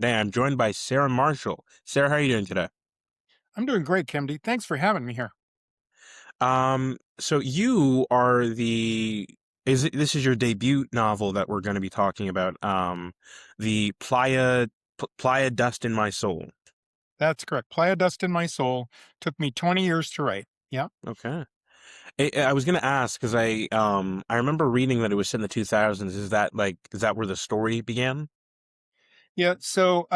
Today I'm joined by Sarah Marshall. Sarah, how are you doing today? I'm doing great, Kimdy. Thanks for having me here. So you are this is your debut novel that we're going to be talking about, the Playa Dust in My Soul. That's correct. Playa Dust in My Soul took me 20 years to write. Yeah. Okay. I was going to ask because I remember reading that it was set in the 2000s. Is that where the story began? Yeah. So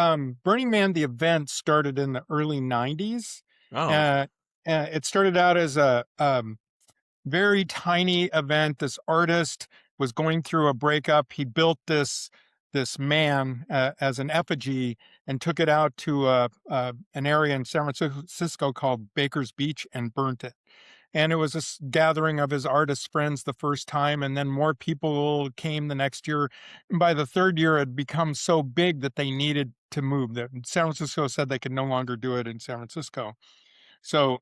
Burning Man, the event started in the early 90s. Oh, okay. Uh, it started out as a very tiny event. This artist was going through a breakup. He built this man as an effigy and took it out to an area in San Francisco called Baker's Beach and burnt it. And it was this gathering of his artist friends the first time, and then more people came the next year. And by the third year, it had become so big that they needed to move. That San Francisco said they could no longer do it in San Francisco. So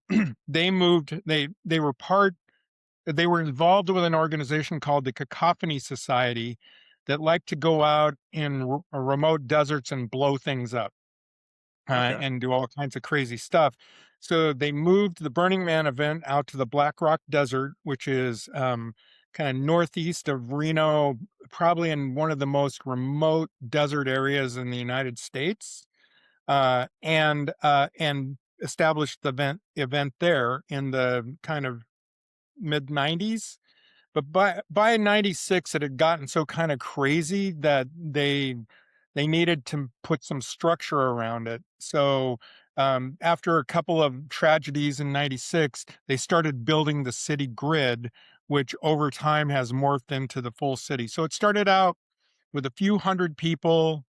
they moved. They were involved with an organization called the Cacophony Society that liked to go out in remote deserts and blow things up Okay. and do all kinds of crazy stuff. So they moved the Burning Man event out to the Black Rock Desert, which is kind of northeast of Reno, probably in one of the most remote desert areas in the United States, and established the event there in the kind of mid '90s. But by '96, it had gotten so kind of crazy that they needed to put some structure around it. So after a couple of tragedies in '96, they started building the city grid, which over time has morphed into the full city. So it started out with a few hundred people,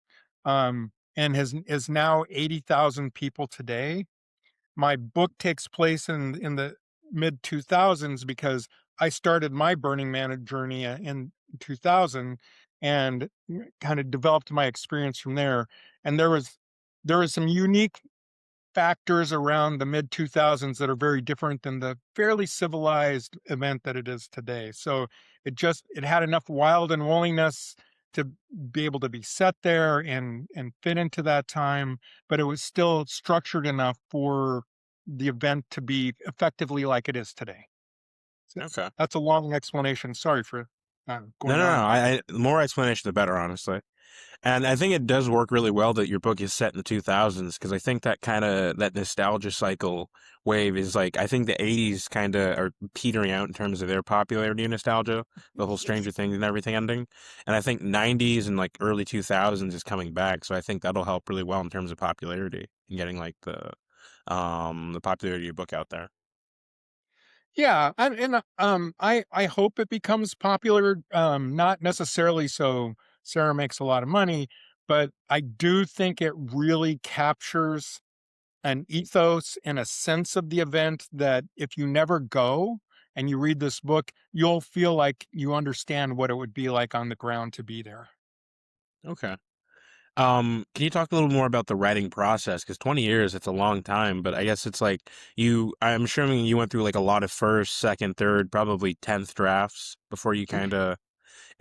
and is now 80,000 people today. My book takes place in the mid 2000s because I started my Burning Man journey in 2000 and kind of developed my experience from there. And there was some unique factors around the mid 2000s that are very different than the fairly civilized event that it is today. So it had enough wild and woolliness to be able to be set there and fit into that time, but it was still structured enough for the event to be effectively like it is today. So Okay. that's a long explanation. Sorry for No, going no, no. on. The more explanation, the better, honestly. And I think it does work really well that your book is set in the 2000s because I think that nostalgia cycle wave is like I think the 80s kind of are petering out in terms of their popularity and nostalgia, the whole Stranger Things and everything ending. And I think 90s and like early 2000s is coming back, so I think that'll help really well in terms of popularity and getting like the popularity of your book out there. Yeah, I hope it becomes popular. Not necessarily so Sarah makes a lot of money, but I do think it really captures an ethos and a sense of the event that if you never go and you read this book, you'll feel like you understand what it would be like on the ground to be there. Okay. Can you talk a little more about the writing process? Because 20 years, it's a long time, but I guess it's like I'm assuming you went through like a lot of first, second, third, probably 10th drafts before you kind of,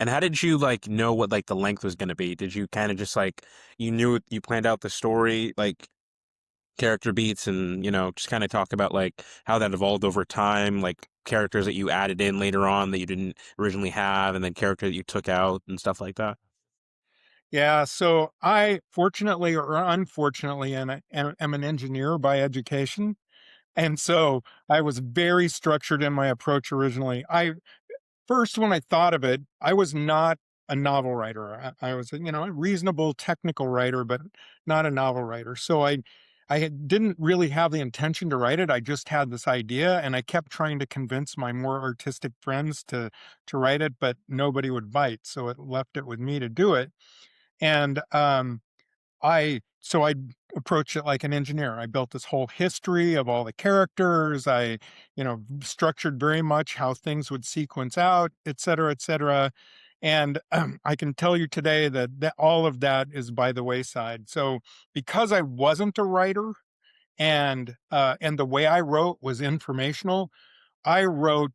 and how did you like know what like the length was going to be? Did you kind of just like, you planned out the story, like character beats and, just kind of talk about like how that evolved over time, like characters that you added in later on that you didn't originally have, and then character that you took out and stuff like that? Yeah, so I fortunately or unfortunately am an engineer by education. And so I was very structured in my approach originally. First, when I thought of it, I was not a novel writer. I was, a reasonable technical writer, but not a novel writer. So didn't really have the intention to write it. I just had this idea, and I kept trying to convince my more artistic friends to write it, but nobody would bite. So it left it with me to do it. And I approached it like an engineer. I built this whole history of all the characters. I structured very much how things would sequence out, et cetera, et cetera. And I can tell you today that all of that is by the wayside. So because I wasn't a writer and the way I wrote was informational, I wrote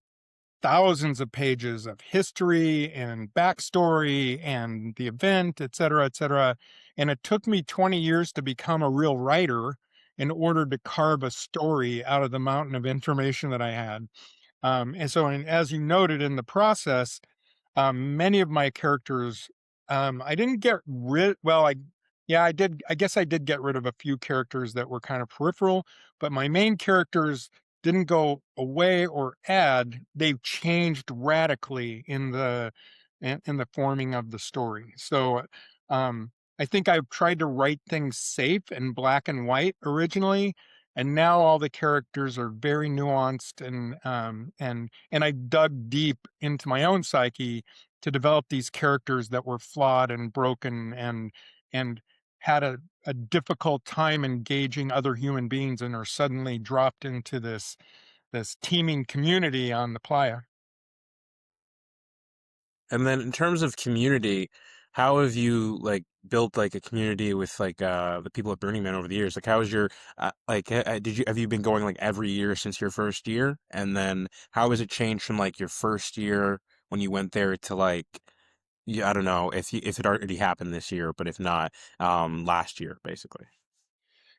thousands of pages of history and backstory and the event, et cetera, et cetera. And it took me 20 years to become a real writer in order to carve a story out of the mountain of information that I had. And as you noted in the process, many of my characters, I didn't get rid well, yeah, I did I guess I did get rid of a few characters that were kind of peripheral, but my main characters didn't go away or add, they've changed radically in the forming of the story. So, I think I've tried to write things safe and black and white originally, and now all the characters are very nuanced and I dug deep into my own psyche to develop these characters that were flawed and broken and had a difficult time engaging other human beings and are suddenly dropped into this teeming community on the playa. And then in terms of community, how have you like built like a community with like the people at Burning Man over the years? Like how is your did you have you been going like every year since your first year? And then how has it changed from like your first year when you went there to like yeah, I don't know if it already happened this year, but if not, last year basically.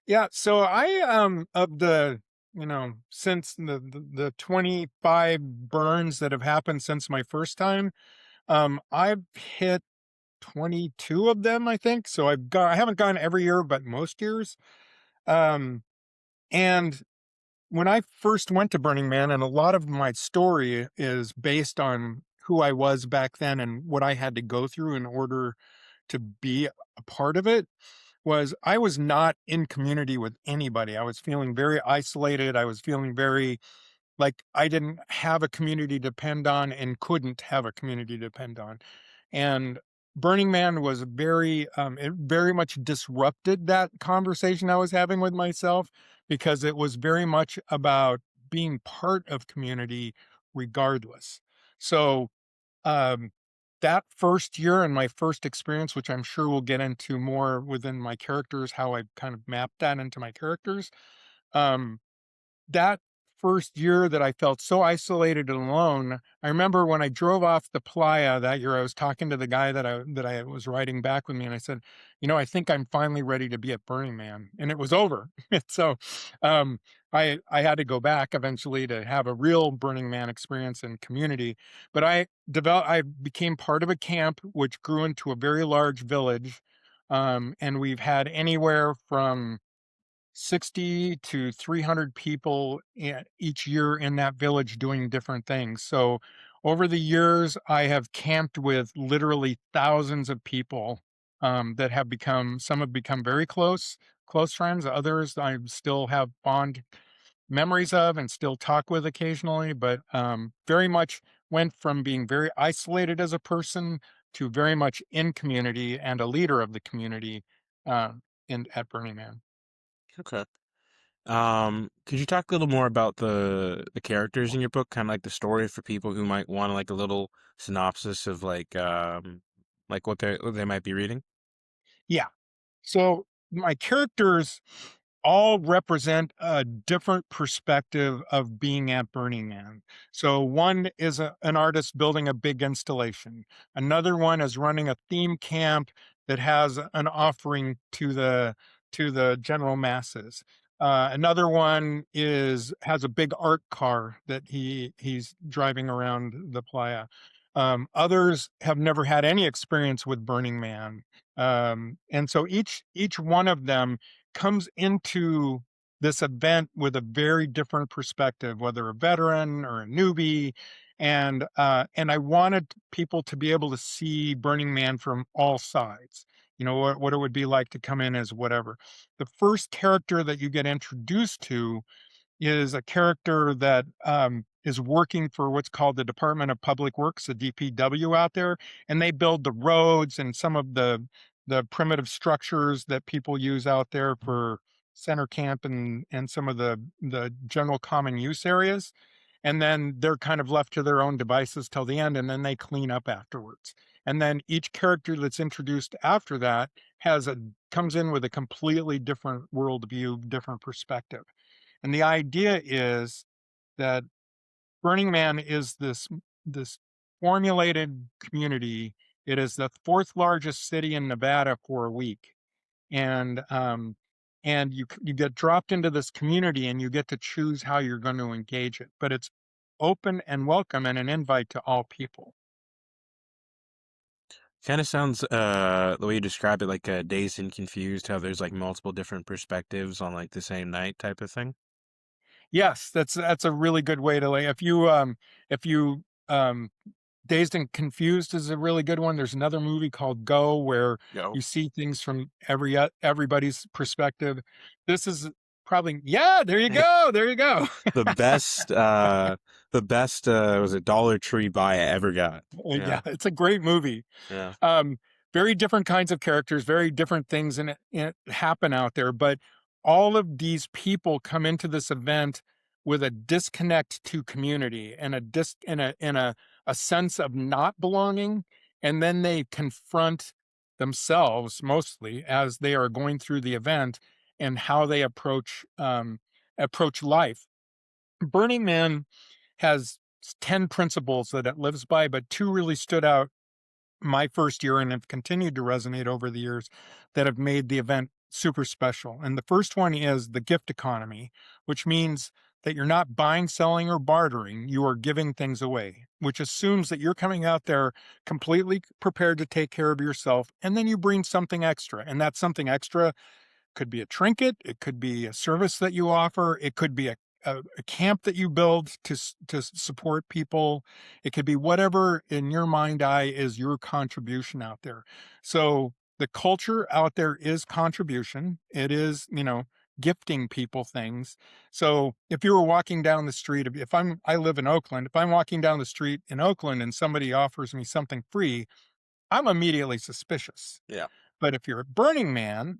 Yeah, so I of the since the 25 burns that have happened since my first time, I've hit 22 of them, I think. So I haven't gone every year, but most years. Um, and when I first went to Burning Man, and a lot of my story is based on who I was back then and what I had to go through in order to be a part of it, was I was not in community with anybody. I was feeling very isolated. I was feeling very like I didn't have a community to depend on and couldn't have a community to depend on. And Burning Man was it very much disrupted that conversation I was having with myself because it was very much about being part of community regardless. So, um, that first year and my first experience, which I'm sure we'll get into more within my characters, how I kind of mapped that into my characters. Um, that first year that I felt so isolated and alone, I remember when I drove off the playa that year, I was talking to the guy that I was riding back with me, and I said, I think I'm finally ready to be at Burning Man," and it was over. So, um, I had to go back eventually to have a real Burning Man experience and community, but I became part of a camp which grew into a very large village, and we've had anywhere from 60 to 300 people each year in that village doing different things. So over the years, I have camped with literally thousands of people that some have become very close friends. Others I still have fond memories of and still talk with occasionally, but very much went from being very isolated as a person to very much in community and a leader of the community uh, at Burning Man. Okay. Could you talk a little more about the characters in your book, kind of like the story for people who might want like a little synopsis of like what they might be reading? Yeah. So my characters all represent a different perspective of being at Burning Man. So one is an artist building a big installation. Another one is running a theme camp that has an offering to the general masses. Another one is has a big art car that he's driving around the playa. Others have never had any experience with Burning Man, and so each one of them comes into this event with a very different perspective, whether a veteran or a newbie. And I wanted people to be able to see Burning Man from all sides. What it would be like to come in as whatever. The first character that you get introduced to is a character that is working for what's called the Department of Public Works, the DPW out there, and they build the roads and some of the primitive structures that people use out there for center camp and some of the general common use areas. And then they're kind of left to their own devices till the end, and then they clean up afterwards. And then each character that's introduced after that comes in with a completely different worldview, different perspective. And the idea is that Burning Man is this formulated community. It is the fourth largest city in Nevada for a week. and you get dropped into this community, and you get to choose how you're going to engage it. But it's open and welcome and an invite to all people. Kind of sounds the way you describe it like Dazed and Confused, how there's like multiple different perspectives on like the same night type of thing. Yes, that's a really good way to lay. If you Dazed and Confused is a really good one. There's another movie called Go where Go. you see things from everybody's perspective. This is probably, yeah, there you go. The best was a Dollar Tree buy I ever got. Yeah, Yeah. it's a great movie. Yeah. Um, Very different kinds of characters, very different things in it happen out there, but all of these people come into this event with a disconnect to community and a sense of not belonging, and then they confront themselves mostly as they are going through the event and how they approach life. Burning Man has 10 principles that it lives by, but two really stood out my first year and have continued to resonate over the years that have made the event super special. And the first one is the gift economy, which means that you're not buying, selling, or bartering, you are giving things away, which assumes that you're coming out there completely prepared to take care of yourself. And then you bring something extra. And that something extra could be a trinket, it could be a service that you offer, it could be a camp that you build to support people. It could be whatever in your mind eye is your contribution out there. So the culture out there is contribution. It is, gifting people things. So if you were walking down the street, if I live in Oakland, if I'm walking down the street in Oakland and somebody offers me something free, I'm immediately suspicious. Yeah. But if you're at Burning Man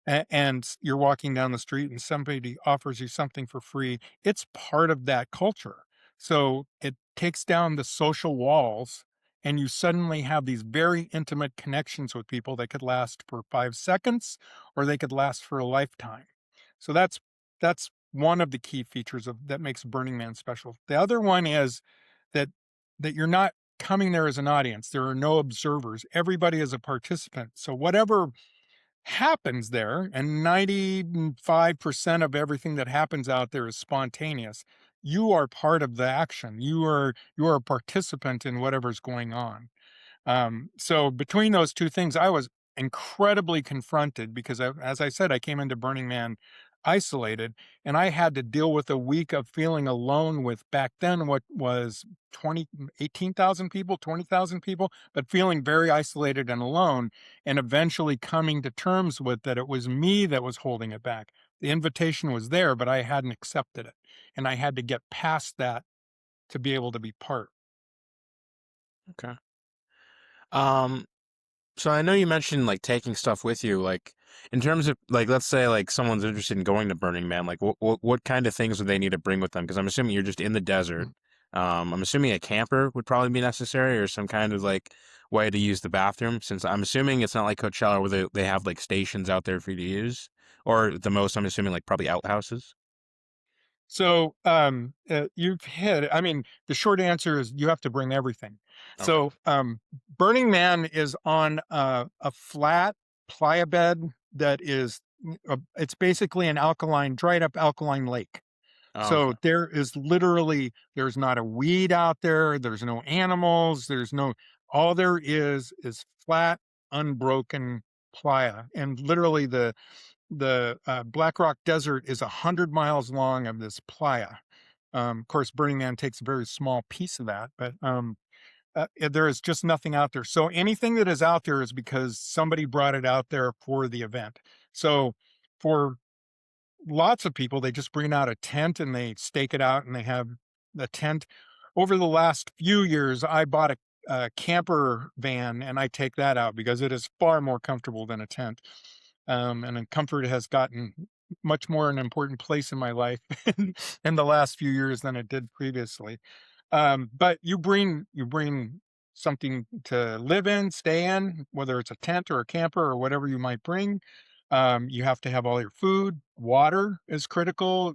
and you're walking down the street and somebody offers you something for free, it's part of that culture. So it takes down the social walls, and you suddenly have these very intimate connections with people that could last for 5 seconds or they could last for a lifetime. So that's one of the key features of that makes Burning Man special. The other one is that you're not coming there as an audience. There are no observers. Everybody is a participant. So whatever happens there, and 95% of everything that happens out there is spontaneous. You are part of the action. You are a participant in whatever's going on. So between those two things, I was incredibly confronted because, as I said, I came into Burning Man isolated, and I had to deal with a week of feeling alone with back then what was 18,000 people, 20,000 people, but feeling very isolated and alone, and eventually coming to terms with that it was me that was holding it back. The invitation was there, but I hadn't accepted it, and I had to get past that to be able to be part. Okay. Um, so I know you mentioned like taking stuff with you, like in terms of like let's say like someone's interested in going to Burning Man, like what kind of things would they need to bring with them? Because I'm assuming you're just in the desert. I'm assuming a camper would probably be necessary or some kind of like way to use the bathroom, since I'm assuming it's not like Coachella where they have like stations out there for you to use, or at the most I'm assuming like probably outhouses. So, you've hit it. I mean, the short answer is you have to bring everything. Okay. So, Burning Man is on a flat playa bed that is, it's basically an dried up alkaline lake. Oh, So okay. there's not a weed out there. There's no animals. All there is flat, unbroken playa, and literally the Black Rock Desert is 100 miles long of this playa. Of course, Burning Man takes a very small piece of that, but there is just nothing out there. So anything that is out there is because somebody brought it out there for the event. So for lots of people, they just bring out a tent and they stake it out and they have the tent. Over the last few years, I bought a camper van and I take that out because it is far more comfortable than a tent. And then comfort has gotten much more an important place in my life in the last few years than it did previously. But you bring something to live in, stay in, whether it's a tent or a camper or whatever you might bring. You have to have all your food. Water is critical.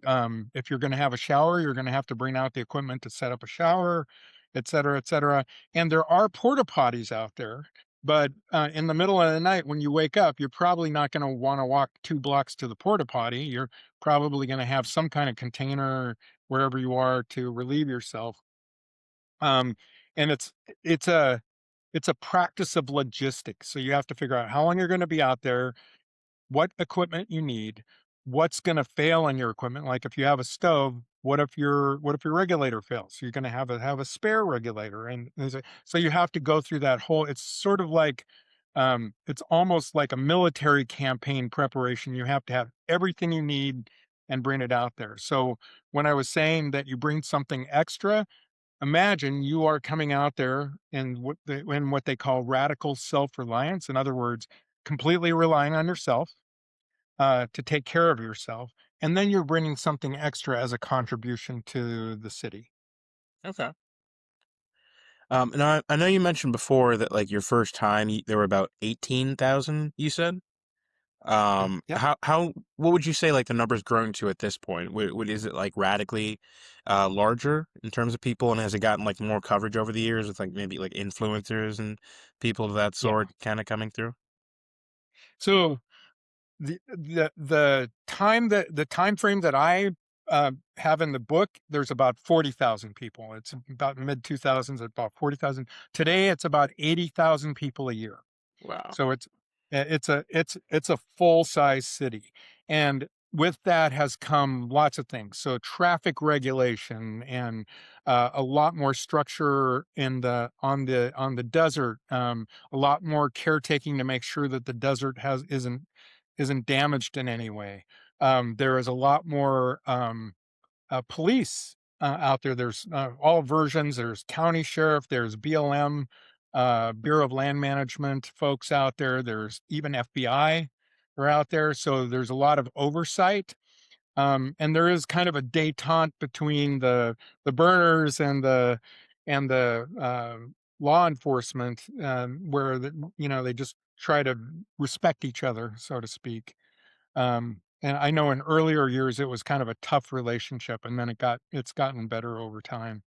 If you're going to have a shower, you're going to have to bring out the equipment to set up a shower, et cetera, et cetera. And there are porta potties out there. But in the middle of the night, when you wake up, you're probably not going to want to walk 2 blocks to the porta potty. You're probably going to have some kind of container wherever you are to relieve yourself. Um, and it's a it's a practice of logistics. So you have to figure out how long you're going to be out there, what equipment you need, what's going to fail on your equipment. Like if you have a stove, what if your regulator fails? You're going to have a spare regulator, and so you have to go through that whole. It's sort of like it's almost like a military campaign preparation. You have to have everything you need and bring it out there. So when I was saying that you bring something extra, imagine you are coming out there in what they call radical self-reliance. In other words, completely relying on yourself to take care of yourself, and then you're bringing something extra as a contribution to the city. Okay. And I know you mentioned before that like your first time there were about 18,000, you said? Yep. What would you say like the number's grown to at this point? Is it like radically larger in terms of people, and has it gotten like more coverage over the years with like maybe like influencers and people of that Yeah. sort kind of coming through? So the time frame that I have in the book, there's about 40,000 people. It's about mid 2000s, about 40,000. Today, it's about 80,000 people a year. Wow. So it's a full-size city, and with that has come lots of things. So traffic regulation and a lot more structure in the desert, a lot more caretaking to make sure that the desert isn't damaged in any way. There is a lot more police out there. There's all versions. There's county sheriff. There's BLM, Bureau of Land Management folks out there. There's even FBI are out there. So there's a lot of oversight. And there is kind of a détente between the burners and the law enforcement, where they just try to respect each other, so to speak. And I know in earlier years it was kind of a tough relationship, and then it's gotten better over time.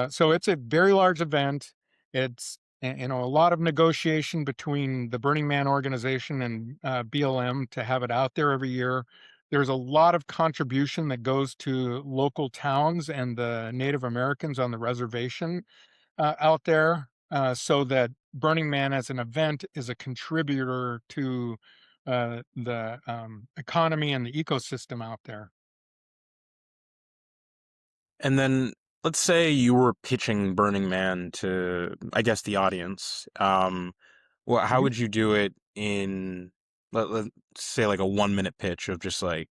So it's a very large event. A lot of negotiation between the Burning Man organization and BLM to have it out there every year. There's a lot of contribution that goes to local towns and the Native Americans on the reservation out there, so that Burning Man as an event is a contributor to the economy and the ecosystem out there. And then let's say you were pitching Burning Man to, I guess, the audience. Well, how Mhm. would you do it in, let's say, like a 1 minute pitch of just like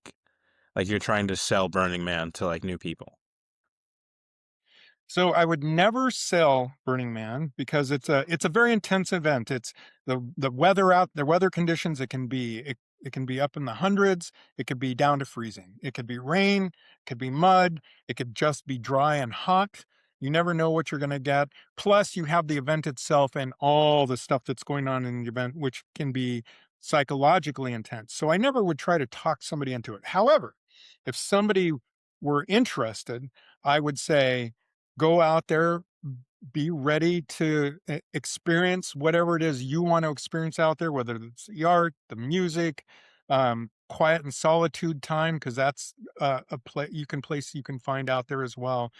you're trying to sell Burning Man to like new people? So I would never sell Burning Man because it's a very intense event. It's the weather conditions. It can be up in the hundreds. It could be down to freezing. It could be rain. It could be mud. It could just be dry and hot. You never know what you're going to get. Plus, you have the event itself and all the stuff that's going on in the event, which can be psychologically intense. So I never would try to talk somebody into it. However, if somebody were interested, I would say go out there, be ready to experience whatever it is you want to experience out there, whether it's the art, the music, quiet and solitude time, because that's place you can find out there as well.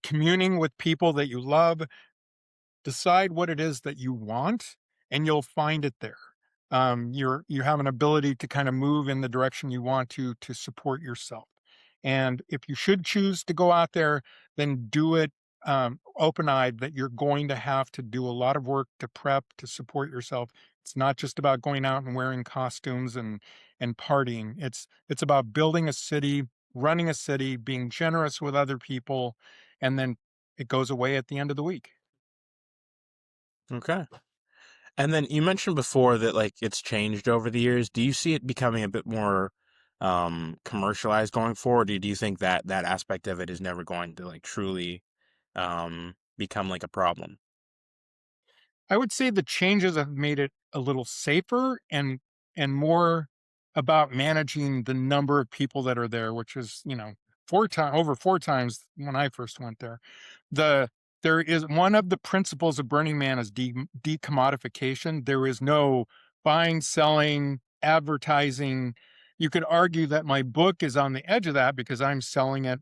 Communing with people that you love. Decide what it is that you want, and you'll find it there. You have an ability to kind of move in the direction you want to support yourself. And if you should choose to go out there, then do it open-eyed that you're going to have to do a lot of work to prep to support yourself. It's not just about going out and wearing costumes and partying. It's about building a city, running a city, being generous with other people, and then it goes away at the end of the week. Okay. And then you mentioned before that like it's changed over the years. Do you see it becoming a bit more commercialized going forward? Or do you think that that aspect of it is never going to like truly become like a problem? I would say the changes have made it a little safer and more about managing the number of people that are there, which is, 4 times over 4 times when I first went there. there is one of the principles of Burning Man is decommodification. There is no buying, selling, advertising. You could argue that my book is on the edge of that because I'm selling it.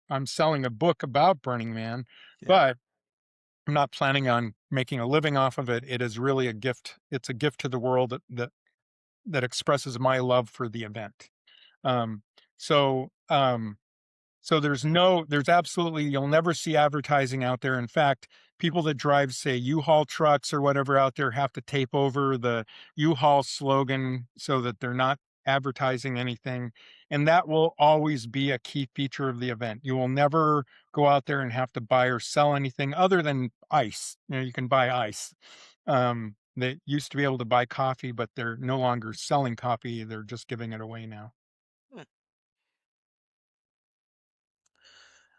I'm selling a book about Burning Man, Yeah. but I'm not planning on making a living off of it. It is really a gift. It's a gift to the world that expresses my love for the event. Um, so so there's absolutely, you'll never see advertising out there. In fact, people that drive, say, U-Haul trucks or whatever out there have to tape over the U-Haul slogan so that they're not advertising anything. And that will always be a key feature of the event. You will never go out there and have to buy or sell anything other than ice. You know, you can buy ice. They used to be able to buy coffee, but they're no longer selling coffee. They're just giving it away now.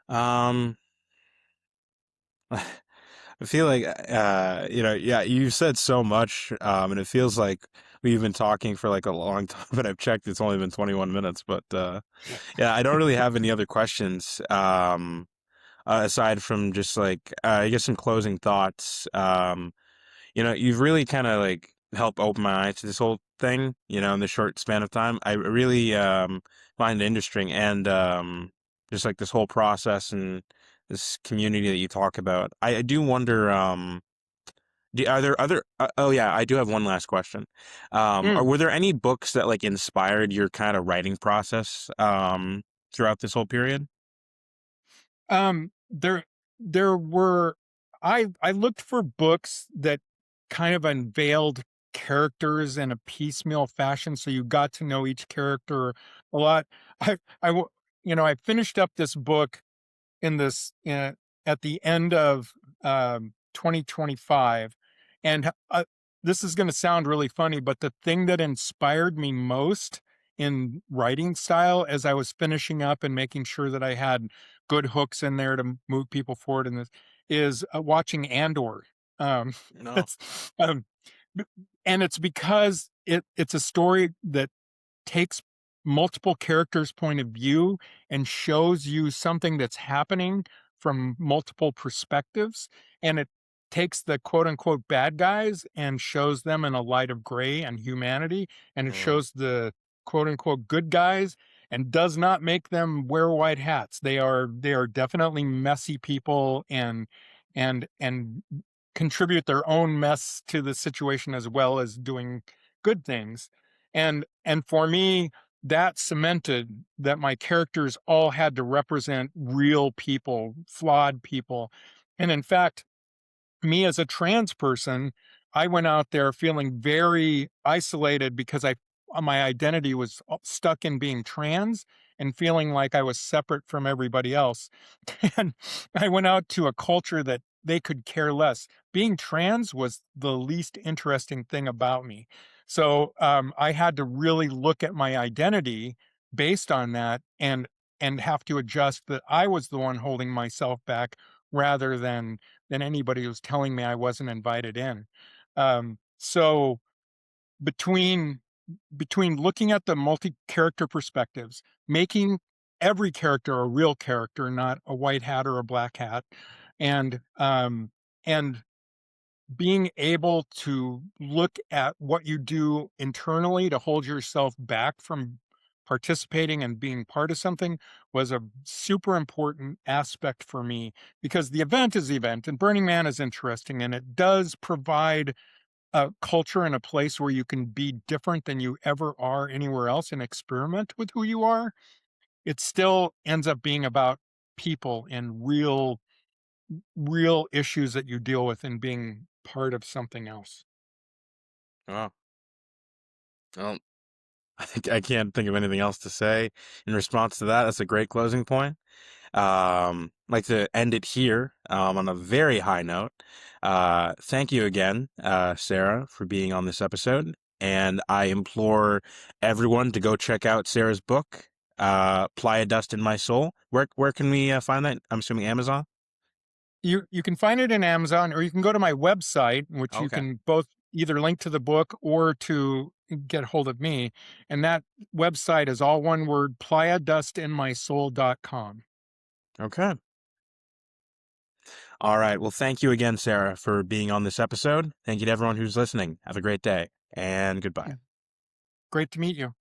Um, I feel like, yeah, you've said so much, and it feels like we've been talking for like a long time, but I've checked, it's only been 21 minutes, but, yeah, I don't really have any other questions, aside from just like, I guess some closing thoughts. You've really kind of like helped open my eyes to this whole thing, in the short span of time. I really find it interesting and just like this whole process and this community that you talk about. I do wonder, are there other, oh yeah, I do have one last question. Or Mm. were there any books that like inspired your kind of writing process throughout this whole period? There there were I looked for books that kind of unveiled characters in a piecemeal fashion, so you got to know each character a lot. I w- I finished up this book in this at the end of 2025, and this is going to sound really funny, but the thing that inspired me most in writing style as I was finishing up and making sure that I had good hooks in there to move people forward in this is watching Andor. No. That's um, b- and it's because it's a story that takes multiple characters' point of view and shows you something that's happening from multiple perspectives. And it takes the quote unquote bad guys and shows them in a light of gray and humanity. And it Mm, shows the quote unquote good guys and does not make them wear white hats. They are definitely messy people and contribute their own mess to the situation as well as doing good things. And for me, that cemented that my characters all had to represent real people, flawed people. And in fact, me as a trans person, I went out there feeling very isolated because my identity was stuck in being trans and feeling like I was separate from everybody else. And I went out to a culture that they could care less. Being trans was the least interesting thing about me. So I had to really look at my identity based on that and have to adjust that I was the one holding myself back rather than anybody who was telling me I wasn't invited in. So between between looking at the multi-character perspectives, making every character a real character, not a white hat or a black hat, and being able to look at what you do internally to hold yourself back from participating and being part of something was a super important aspect for me because the event is the event and Burning Man is interesting and it does provide a culture and a place where you can be different than you ever are anywhere else and experiment with who you are. It still ends up being about people and real issues that you deal with and being part of something else. oh, well, I can't think of anything else to say in response to that. That's a great closing point. Like to end it here on a very high note. Thank you again, Sarah, for being on this episode. And I implore everyone to go check out Sarah's book, Playa Dust in My Soul. Where can we find that? I'm assuming Amazon. You can find it in Amazon, or you can go to my website, which you Okay. can both either link to the book or to get hold of me. And that website is all one word, playadustinmysoul.com. Okay. All right. Well, thank you again, Sarah, for being on this episode. Thank you to everyone who's listening. Have a great day and goodbye. Yeah, great to meet you.